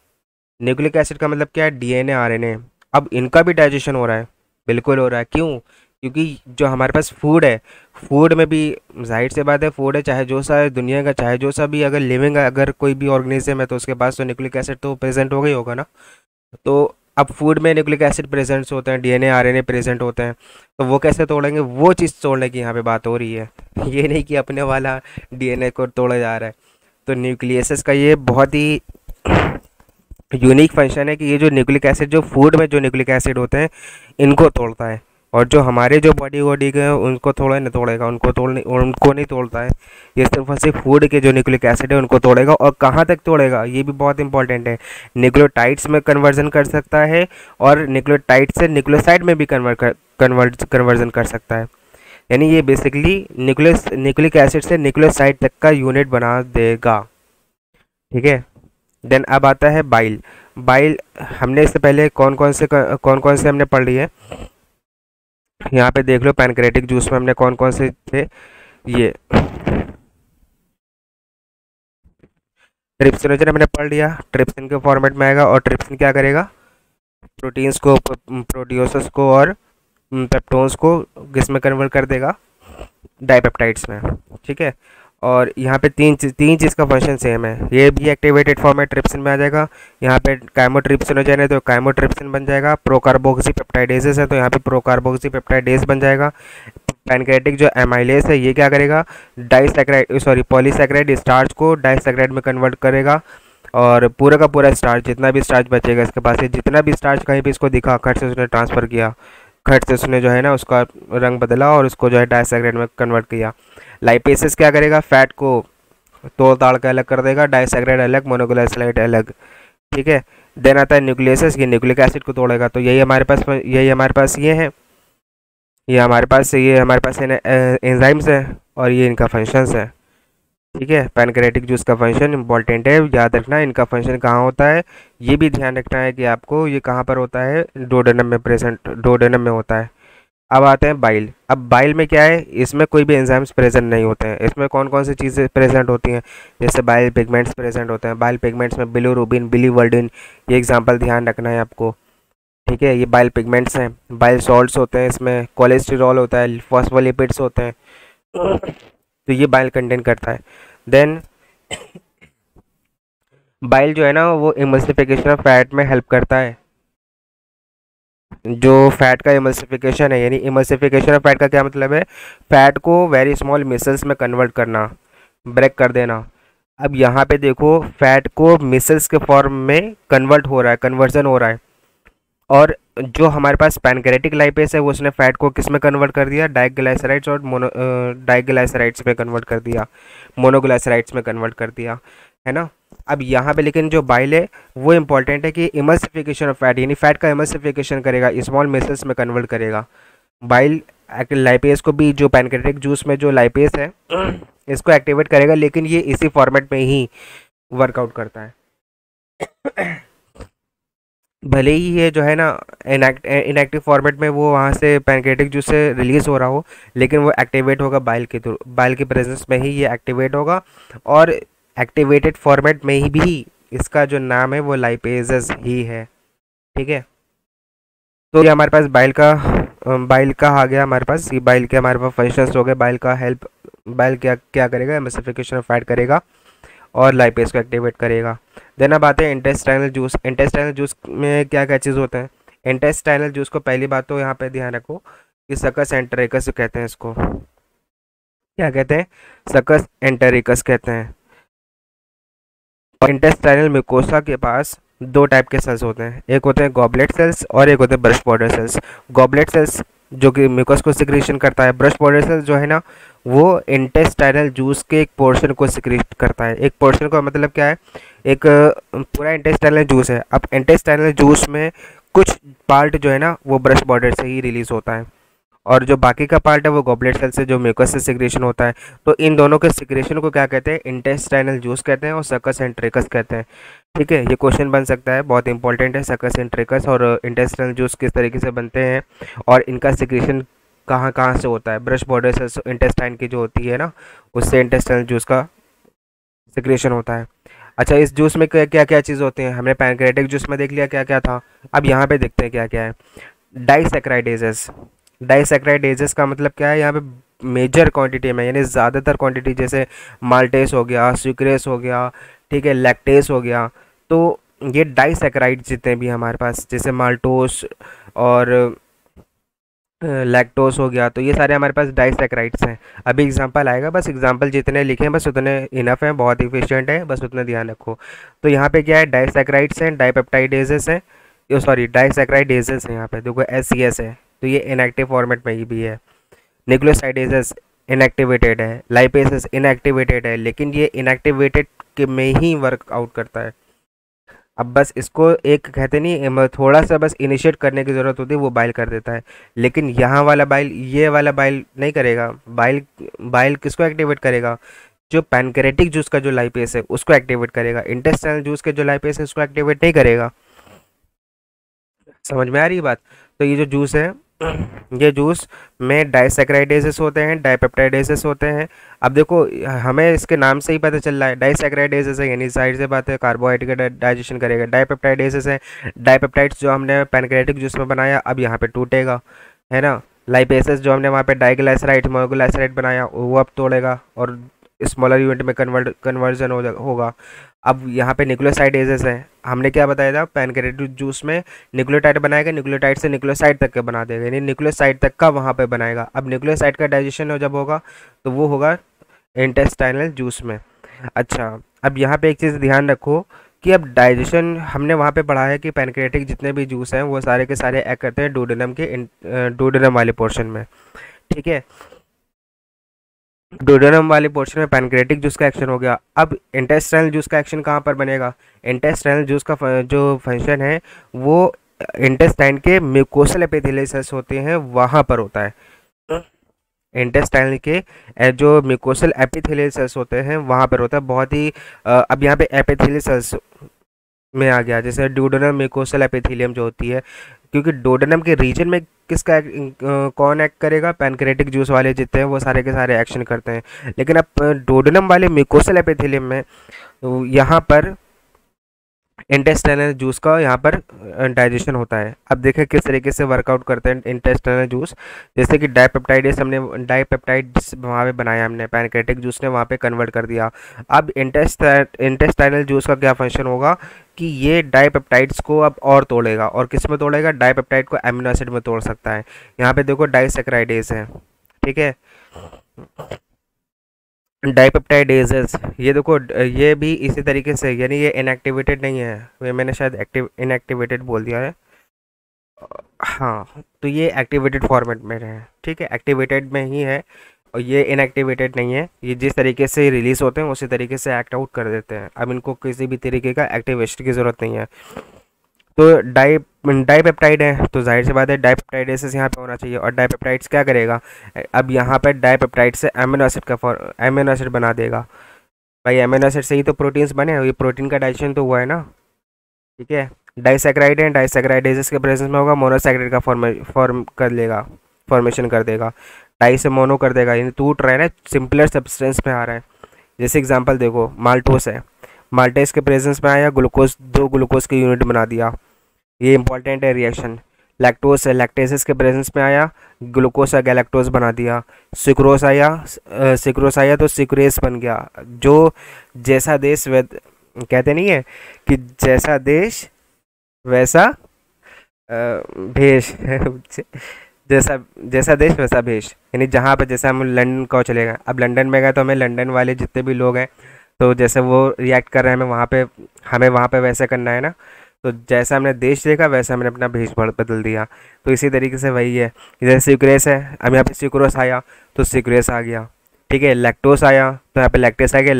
न्यूक्लिक एसिड का मतलब क्या है? DNA RNA. अब इनका भी डाइजेशन हो रहा है, बिल्कुल हो रहा है। क्यों? क्योंकि जो हमारे पास फूड है, फूड में भी जाहिर सी बात है, फूड है चाहे जो सा है दुनिया का, चाहे जो सा भी अगर लिविंग अगर कोई भी ऑर्गेनिज्म है तो उसके पास तो न्यूक्लिक एसिड तो प्रेजेंट हो गई होगा ना। तो अब फूड में न्यूक्लिक एसिड प्रेजेंट होते हैं, डीएनए आरएनए प्रेजेंट होते हैं, तो वो कैसे तोड़ेंगे? वो चीज़ तोड़ने की यहाँ पे बात हो रही है, ये नहीं कि अपने वाला डीएनए को तोड़ा जा रहा है। तो न्यूक्लियसेस का ये बहुत ही यूनिक फंक्शन है कि ये जो न्यूक्लिक एसिड, जो फूड में जो न्यूक्लिक एसिड होते हैं, इनको तोड़ता है। और जो हमारे जो बॉडी वॉडी के हैं उनको थोड़ा नहीं तोड़ेगा, उनको नहीं तोड़ता है। ये सिर्फ और सिर्फ फूड के जो न्यूक्लिक एसिड है उनको तोड़ेगा। और कहाँ तक तोड़ेगा ये भी बहुत इंपॉर्टेंट है। न्यूक्लियोटाइड्स में कन्वर्जन कर सकता है और न्यूक्लियोटाइड से न्यूक्लियोसाइड में भी कन्वर्जन कर सकता है। यानी ये बेसिकली न्यूक्लिक एसिड से न्यूक्लियोसाइड तक का यूनिट बना देगा। ठीक है, देन अब आता है बाइल। बाइल हमने इससे पहले कौन कौन से हमने पढ़ लिए, यहाँ पे देख लो। पैनक्रेटिक जूस में हमने कौन कौन से थे, ये ट्रिप्सिनोजन हमने पढ़ लिया, ट्रिप्सिन के फॉर्मेट में आएगा। और ट्रिप्सिन क्या करेगा? प्रोटीन्स को, प्रोटियोसस को और पेप्टोन्स को किस में कन्वर्ट कर देगा? डाइपेप्टाइड्स में। ठीक है, और यहाँ पे तीन चीज़ का फंक्शन सेम है। ये भी एक्टिवेटेड फॉर्म है, ट्रिप्सिन में आ जाएगा। यहाँ पे काइमोट्रिप्सिनोजन है तो काइमोट्रिप्सिन बन जाएगा। प्रोकार्बोक्सी पेप्टाइडेजेस है तो यहाँ पे प्रोकार्बोक्सी पेप्टाइडेज बन जाएगा। पैनक्रेटिक जो एमाइलेज है ये क्या करेगा? पॉलीसैकेराइड स्टार्च को डाइसैकेराइड में कन्वर्ट करेगा। और पूरा का पूरा स्टार्च, जितना भी स्टार्च बचेगा इसके पास, जितना भी स्टार्च कहीं पे इसको दिखा, खट से उसने ट्रांसफ़र किया, खट से उसने जो है ना उसका रंग बदला और उसको जो है डाइसैकेराइड में कन्वर्ट किया। लाइपेसेस क्या करेगा? फैट को तोड़ ताड़ के अलग कर देगा, डाइसैकेराइड अलग, मोनोग्लिसराइड अलग। ठीक है, देन आता है न्यूक्लियसेस, ये न्यूक्लिक एसिड को तोड़ेगा। तो यही हमारे पास ये है, ये हमारे पास एंजाइम्स है और ये इनका फंक्शंस है। ठीक है, पैनक्रेटिक जूस का फंक्शन इंपॉर्टेंट है, याद रखना इनका फंक्शन कहाँ होता है। ये भी ध्यान रखना है कि आपको ये कहाँ पर होता है, डोडेनम में होता है। अब आते हैं बाइल। अब बाइल में क्या है? इसमें कोई भी एंजाइम्स प्रेजेंट नहीं होते हैं। इसमें कौन कौन सी चीज़ें प्रेजेंट होती हैं? जैसे बाइल पिगमेंट्स प्रेजेंट होते हैं। बाइल पिगमेंट्स में बिलीरुबिन, बिलीवर्डिन, ये एग्जांपल ध्यान रखना है आपको। ठीक है, ये बाइल पिगमेंट्स हैं। बाइल सॉल्ट्स होते हैं, इसमें कोलेस्टेरॉल होता है, फॉस्फोलिपिड्स होते हैं, तो ये बाइल कंटेन करता है। देन बाइल जो है ना वो इमल्सिफिकेशन ऑफ फैट में हेल्प करता है। जो फैट का इमल्सिफिकेशन है, यानी इमल्सिफिकेशन ऑफ फैट का क्या मतलब है? फैट को वेरी स्मॉल मिसल्स में कन्वर्ट करना, ब्रेक कर देना। अब यहाँ पे देखो, फैट को मिसल्स के फॉर्म में कन्वर्ट हो रहा है, कन्वर्जन हो रहा है। और जो हमारे पास पैनक्रेटिक लाइपेस है वो उसने फैट को किस में कन्वर्ट कर दिया? डाइग्लाइसराइड्स और डाइग्लाइसराइड्स में कन्वर्ट कर दिया, मोनोग्लाइसराइड्स में कन्वर्ट कर दिया, है ना। अब यहाँ पे लेकिन जो बाइल है वो इंपॉर्टेंट है कि इमल्सिफिकेशन ऑफ फैट, यानी फैट का इमल्सिफिकेशन करेगा, स्मॉल मिसल्स में कन्वर्ट करेगा। बाइल लाइपेस को भी, जो पैनक्रेटिक जूस में जो लाइपेस है इसको एक्टिवेट करेगा, लेकिन ये इसी फॉर्मेट में ही वर्कआउट करता है। भले ही ये जो है ना इनएक्टिव फॉर्मेट में वो वहाँ से पैनक्रेटिक जूस से रिलीज़ हो रहा हो, लेकिन वो एक्टिवेट होगा बाइल के थ्रू, बाइल के प्रेजेंस में ही ये एक्टिवेट होगा। और एक्टिवेटेड फॉर्मेट में ही भी इसका जो नाम है वो लाइपेजेस ही है। ठीक है, तो ये हमारे पास बाइल का आ गया हमारे पास, ये बाइल के हमारे पास फंक्शंस हो गए। बाइल क्या क्या करेगा, एम्ल्सिफिकेशन ऑफ फैट करेगा और लाइपेज को एक्टिवेट करेगा। देन अब आते हैं इंटेस्टाइनल जूस। इंटेस्टाइनल जूस में क्या क्या चीज़ होते हैं। इंटेस्टाइनल जूस को पहली बात तो यहाँ पे ध्यान रखो कि सकस एंटेरिकस कहते हैं इसको। क्या कहते हैं, सकस एंटेरिकस कहते हैं। और इंटेस्टाइनल म्यूकोसा के पास दो टाइप के सेल्स होते हैं, एक होते हैं गॉबलेट सेल्स और एक होते हैं brush border cells. Goblet cells जो कि म्यूकस को सिक्रीशन करता है, ब्रश बॉर्डर सेल्स जो है ना वो इंटेस्टाइनल जूस के एक पोर्शन को सिक्रीट करता है। एक पोर्शन का मतलब क्या है, एक पूरा इंटेस्टाइनल जूस है, अब इंटेस्टाइनल जूस में कुछ पार्ट जो है ना वो ब्रश बॉर्डर से ही रिलीज होता है और जो बाकी का पार्ट है वो गॉबलेट सेल से जो म्यूकस से सिक्रेशन होता है। तो इन दोनों के सिक्रेशन को क्या कहते हैं, इंटेस्टाइनल जूस कहते हैं और सकस एंट्रिकस कहते हैं। ठीक है, ये क्वेश्चन बन सकता है, बहुत इंपॉर्टेंट है। सकस एंट्रिकस और इंटेस्टाइनल जूस किस तरीके से बनते हैं और इनका सिक्रेशन कहाँ कहाँ से होता है। ब्रश बॉर्डर से इंटेस्टाइन की जो होती है ना उससे इंटेस्टाइनल जूस का सिक्रेशन होता है। अच्छा, इस जूस में क्या क्या चीज़ होती हैं, हमने पैनक्रेटिक जूस में देख लिया क्या क्या था, अब यहाँ पे देखते हैं क्या क्या है। डाइसैक्राइडेजेस। डाइसैक्राइडेजेस का मतलब क्या है, यहाँ पे मेजर क्वांटिटी में यानी ज़्यादातर क्वांटिटी, जैसे माल्टेस हो गया, सुक्रेस हो गया, ठीक है, लैक्टेस हो गया, तो ये डाइसैक्राइड जितने भी हमारे पास, जैसे माल्टोस और लैक्टोस हो गया, तो ये सारे हमारे पास डाइसैक्राइड्स हैं। अभी एग्जांपल आएगा, बस एग्जांपल जितने लिखे हैं बस उतने इनफ हैं, बहुत इफिशिएंट है, बस उतना ध्यान रखो। तो यहाँ पे क्या है, डाइसैक्राइड्स हैं, डाइपेप्टाइडेजेस हैं, ये सॉरी डाइसैक्राइडेजेस हैं, यहाँ पे देखो SCS है, तो ये इनएक्टिव फॉर्मेट में ही भी है। न्यूक्लियोसाइडेजेस इनएक्टिवेटेड है, लाइपेसेस इनएक्टिवेटेड है, लेकिन ये इनएक्टिवेटेड के में ही वर्क आउट करता है। अब बस इसको एक कहते नहीं, थोड़ा सा बस इनिशिएट करने की ज़रूरत होती है, वो बाइल कर देता है। लेकिन यहाँ वाला बाइल, ये वाला बाइल नहीं करेगा। बाइल बाइल किसको एक्टिवेट करेगा, जो पैनक्रेटिक जूस का जो लाइपेस है उसको एक्टिवेट करेगा। इंटेस्टाइनल जूस के जो लाइपेस है उसको एक्टिवेट नहीं करेगा। समझ में आ रही है बात। तो ये जो जूस है ये जूस में डाइसैक्राइडेजेस होते हैं, डाइपेप्टाइडेजेस होते हैं। अब देखो हमें इसके नाम से ही पता चल रहा है डाइसैक्राइडेजेस है, यानी साइड से बात है कार्बोहाइड्रेट का डाइजेशन करेगा। डाइपेप्टाइडेजेस है, डाइपेप्टाइड्स जो हमने पैनक्रेटिक जूस में बनाया अब यहाँ पे टूटेगा, है ना। लाइपेसेस जो हमने वहाँ पे डाइग्लाइसराइड मोनोग्लाइसराइड बनाया वो अब तोड़ेगा और स्मॉलर यूनिट में कन्वर्जन होगा। अब यहाँ पे न्यूक्लियोसाइडेजेस है, हमने क्या बताया था, पैनक्रेटिक जूस में न्यूक्लियोटाइड बनाएगा, न्यूक्लियोटाइड से न्यूक्लियोसाइड तक का बना देगा, यानी न्यूक्लियोसाइड तक का वहाँ पे बनाएगा। अब न्यूक्लियोसाइड का डाइजेशन जब होगा तो वो होगा इंटेस्टाइनल जूस में। अच्छा, अब यहाँ पे एक चीज़ ध्यान रखो कि अब डाइजेशन हमने वहाँ पे पढ़ा है कि पैनक्रेटिक जितने भी जूस हैं वो सारे के सारे एक्ट करते हैं डोडेनम के डोडेनम वाले पोर्शन में। ठीक है, डोडेनम वाले पोर्शन में पैनक्रेटिक जूस का एक्शन हो गया। अब इंटेस्टाइनल जूस का एक्शन कहाँ पर बनेगा, इंटेस्टाइनल जूस का जो फंक्शन है वो इंटेस्टाइन के म्यूकोसल एपिथेलियल सेल्स होते हैं वहाँ पर होता है। इंटेस्टाइनल के जो म्यूकोसल एपिथेलियल सेल्स होते हैं वहाँ पर होता है। बहुत ही अब यहाँ पे एपिथेलियल सेल्स में आ गया, जैसे डोडेनम म्यूकोसल एपिथेलियम जो होती है, क्योंकि डोडेनम के रीजन में किसका कौन एक्ट करेगा, पैनक्रेटिक जूस वाले जितने हैं वो सारे के सारे एक्शन करते हैं। लेकिन अब डोडेनम वाले म्यूकोसल एपिथेलियम में यहाँ पर इंटेस्टाइनल जूस का यहाँ पर डाइजेशन होता है। अब देखें किस तरीके से वर्कआउट करते हैं इंटेस्टाइनल जूस, जैसे कि डाइपेप्टाइड्स हमने डाइपेप्टाइड्स वहाँ पे बनाया, हमने पैनक्रेटिक जूस ने वहाँ पे कन्वर्ट कर दिया। अब इंटेस्टाइनल जूस का क्या फंक्शन होगा कि ये डाइपेप्टाइड्स को अब और तोड़ेगा, और किस में तोड़ेगा, डाइपेप्टाइड को एमिनो एसिड में तोड़ सकता है। यहाँ पे देखो डाइसैक्राइडेज है, ठीक है, डाइपेप्टाइडेजेस, ये देखो ये भी इसी तरीके से, यानी ये इनएक्टिवेटेड नहीं है, ये मैंने शायद इनएक्टिवेटेड बोल दिया है, हाँ, तो ये एक्टिवेटेड फॉर्मेट में है। ठीक है, एक्टिवेटेड में ही है और ये इनएक्टिवेटेड नहीं है। ये जिस तरीके से रिलीज होते हैं उसी तरीके से एक्ट आउट कर देते हैं। अब इनको किसी भी तरीके का एक्टिवेशन की ज़रूरत नहीं है। तो डाइपेप्टाइड है तो जाहिर सी बात है डाइपेप्टाइडेसिस यहाँ पे होना चाहिए, और डाइपेप्टाइड्स क्या करेगा, अब यहाँ पर डाइपेप्टाइड से एमिनो एसिड बना देगा। भाई एमिनो एसिड से ही तो प्रोटीन्स बने, ये प्रोटीन का डाइजेशन तो हुआ है ना। ठीक है, डाइसैक्राइड है, डाइसैक्राइडेसिस के प्रेजेंस में होगा, मोनोसैक्राइड का फॉर्मेशन कर देगा, डाई से मोनो कर देगा, यानी टूट रहा है ना, सिंपलर सब्सटेंस में आ रहा है। जैसे एग्जांपल देखो, माल्टोस है, माल्टेस के प्रेजेंस में आया, ग्लूकोज 2 ग्लूकोज की यूनिट बना दिया, ये इंपॉर्टेंट है रिएक्शन। लैक्टोस है, लैक्टेसिस के प्रेजेंस में आया, ग्लूकोज या गैलेक्टोज बना दिया। सिक्रोस आया, सिक्रोस आया तो सिक्रेस बन गया। जो जैसा देश कहते नहीं है कि जैसा देश वैसा भेष जैसा जैसा देश वैसा भेष, यानी जहाँ पे जैसे हम लंदन को चले गए, अब लंदन में गए तो हमें लंदन वाले जितने भी लोग हैं तो जैसे वो रिएक्ट कर रहे हैं हमें वहाँ पे वैसे करना है ना। तो जैसा हमने देश देखा वैसा हमने अपना भेष बदल दिया। तो इसी तरीके से वही है, जैसे सिक्रेस है, अब यहाँ पे सिक्रोस आया तो सिक्रेस आ गया। ठीक है, लैक्टोस आया तो यहाँ पे लैक्टेस आ गया,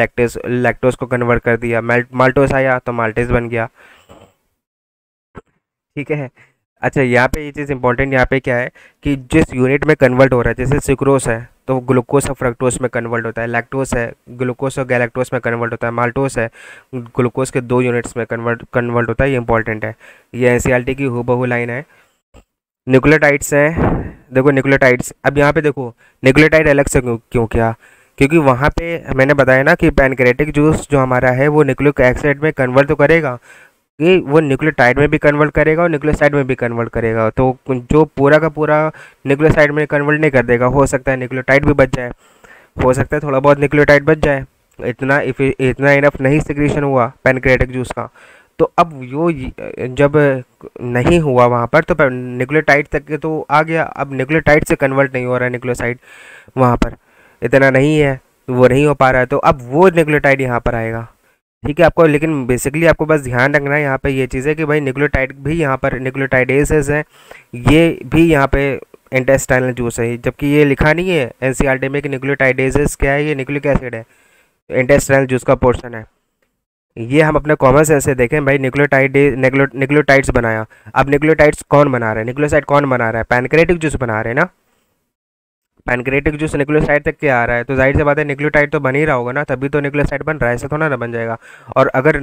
लैक्टोस को कन्वर्ट कर दिया। माल्टोस आया तो माल्टेस बन गया। ठीक है। अच्छा, यहाँ पे ये चीज़ इंपॉर्टेंट यहाँ पे क्या है कि जिस यूनिट में कन्वर्ट हो रहा है, जैसे सिक्रोस है तो ग्लूकोस और फ्रक्टोस में कन्वर्ट होता है, लैक्टोस है ग्लूकोस और गैलेक्टोस में कन्वर्ट होता है, माल्टोस है ग्लूकोस के 2 यूनिट्स में कन्वर्ट होता है। ये इंपॉर्टेंट है, ये एनसीईआरटी की हूबहू लाइन है। न्यूक्लियोटाइड्स हैं, देखो न्यूक्लियोटाइड्स, अब यहाँ पे देखो न्यूक्लियोटाइड अलग से क्यों किया, क्योंकि वहाँ पे मैंने बताया ना कि पैनक्रेटिक जूस जो हमारा है वो न्यूक्लिक एसिड में कन्वर्ट तो करेगा, कि वो न्यूक्लियोटाइड में भी कन्वर्ट करेगा और न्यूक्लियोसाइड में भी कन्वर्ट करेगा। तो जो पूरा का पूरा न्यूक्लियोसाइड में कन्वर्ट नहीं कर देगा, हो सकता है न्यूक्लियोटाइड भी बच जाए, हो सकता है थोड़ा बहुत न्यूक्लियोटाइड बच जाए। इतना इनफ नहीं सिक्रीशन हुआ पैनक्रियाटिक जूस का, तो अब जब नहीं हुआ वहाँ पर तो न्यूक्लियोटाइड तक के तो आ गया, अब न्यूक्लियोटाइड से कन्वर्ट नहीं हो रहा है न्यूक्लियोसाइड, वहाँ पर इतना नहीं है, वो नहीं हो पा रहा है, तो अब वो न्यूक्लियोटाइड यहाँ पर आएगा। ठीक है, आपको लेकिन बेसिकली आपको बस ध्यान रखना है यहाँ पे ये चीज़ है कि भाई न्यूक्लियोटाइड भी यहाँ पर न्यूक्लियोटाइडेसेस है, ये भी यहाँ पे इंटेस्टाइनल जूस है, जबकि ये लिखा नहीं है एनसीईआरटी में कि न्यूक्लियोटाइडेसेस क्या है, ये न्यूक्लिक एसिड है, इंटेस्टाइनल जूस का पोर्शन है। ये हम अपने कॉमन सेंस से देखें भाई, न्यूक्लियोटाइड्स बनाया, अब न्यूक्लियोटाइड्स कौन बना रहा है, न्यूक्लियोसाइड कौन बना रहा है, पैनक्रेटिक जूस बना रहे हैं ना। पैनक्रेटिक जूस न्यूक्लियोसाइड तक के आ रहा है तो जाहिर सी बात है न्यूक्लियोटाइड तो बन ही रहा होगा ना, तभी तो न्यूक्लियोसाइड बन रहा है, ऐसे थोड़ा ना बन जाएगा। और अगर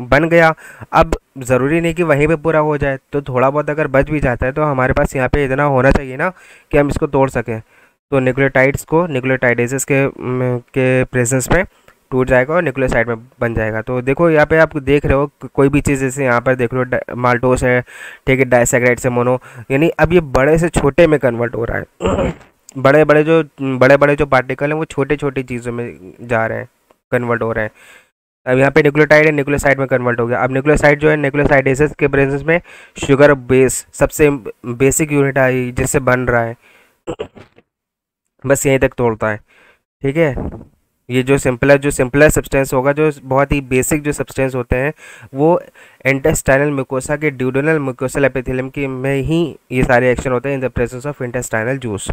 बन गया, अब ज़रूरी नहीं कि वहीं पे पूरा हो जाए, तो थोड़ा बहुत अगर बच भी जाता है तो हमारे पास यहाँ पे इतना होना चाहिए ना कि हम इसको तोड़ सकें। तो न्यूक्लियोटाइड्स को न्यूक्लियोटाइडेसेस के प्रेजेंस में टूट जाएगा और न्यूक्लियोसाइड में बन जाएगा। तो देखो यहाँ पे आप देख रहे हो कोई भी चीज़, जैसे यहाँ पर देख लो माल्टोस है, ठीक है, डाइसैकेराइड से मोनो, यानी अब ये बड़े से छोटे में कन्वर्ट हो रहा है बड़े बड़े जो पार्टिकल हैं वो छोटे छोटी चीज़ों में जा रहे हैं, कन्वर्ट हो रहे हैं। अब यहाँ पे न्यूक्लियोटाइड है, न्यूक्लियोसाइड में कन्वर्ट हो गया। अब न्यूक्लियोसाइड जो है, न्यूक्लियोसाइडेसेस के प्रेजेंस में शुगर बेस सबसे बेसिक यूनिट आई जिससे बन रहा है बस यहीं तक तोड़ता है। ठीक है, ये जो सिंपलर सब्सटेंस होगा, जो बहुत ही बेसिक जो सब्सटेंस होते हैं, वो इंटेस्टाइनल म्यूकोसा के ड्यूडेनल म्यूकोसल एपिथेलियम की में ही ये सारे एक्शन होते हैं in the presence of intestinal juice.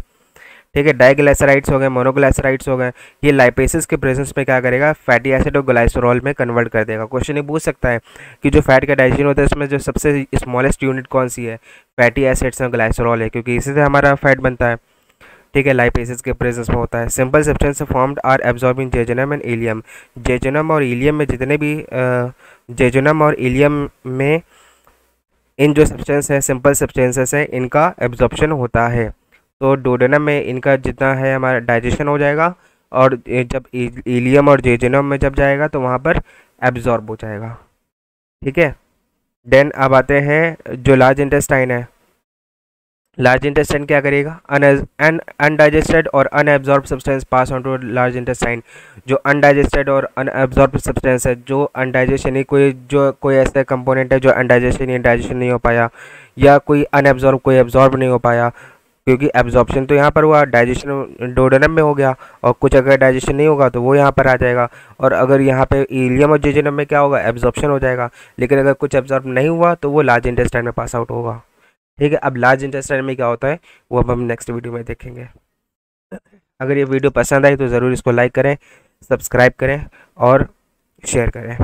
ठीक है, डाइग्लाइसराइड्स हो गए, मोनोग्लाइसराइड्स हो गए, ये लाइपेसिस के प्रेजेंस में क्या करेगा, फैटी एसिड और ग्लाइसरॉल में कन्वर्ट कर देगा। क्वेश्चन ये पूछ सकता है कि जो फैट का डाइजेशन होता है इसमें जो सबसे स्मॉलेस्ट यूनिट कौन सी है, फैटी एसिड्स और ग्लाइसरॉल है, क्योंकि इसी से हमारा फैट बनता है। ठीक है, लाइपेसिस के प्रेजेंस में होता है। Simple substance formed are absorb in jejunum and ileum, jejunum और इलियम में जितने भी जेजुनम और इलियम में इन जो सब्सटेंस है, सिंपल सब्सटेंसेस है, इनका एब्जॉर्प्शन होता है। तो डोडेनम में इनका जितना है हमारा डाइजेशन हो जाएगा, और जब इलियम और जेजुनम में जब जाएगा तो वहाँ पर एब्जॉर्ब हो जाएगा। ठीक है, देन अब आते हैं जो लार्ज इंटेस्टाइन है। लार्ज इंटेस्टाइन क्या करेगा, अनडाइजेस्टेड और unabsorb substance pass on to large intestine. जो अनडाइजेस्टेड और अनएब्जॉर्ब सब्सटेंस है, जो अनडाइजेशन ही कोई ऐसा कंपोनेंट है जो अनडाइजेशन या डाइजेशन नहीं हो पाया, या कोई अनएब्जॉर्ब कोई एब्जॉर्ब नहीं हो पाया, क्योंकि एब्जॉर्प्शन तो यहाँ पर हुआ, डाइजेशन डोडेनम में हो गया, और कुछ अगर डाइजेशन नहीं होगा तो वो यहाँ पर आ जाएगा। और अगर यहाँ पे इलियम और जेजुनम में क्या होगा, एब्जॉर्प्शन हो जाएगा, लेकिन अगर कुछ एब्जॉर्ब नहीं हुआ तो वो लार्ज इंटेस्टाइन में पास आउट होगा। ठीक है, अब लार्ज इंटेस्टाइन में क्या होता है वो अब हम नेक्स्ट वीडियो में देखेंगे। अगर ये वीडियो पसंद आई तो ज़रूर इसको लाइक करें, सब्सक्राइब करें और शेयर करें।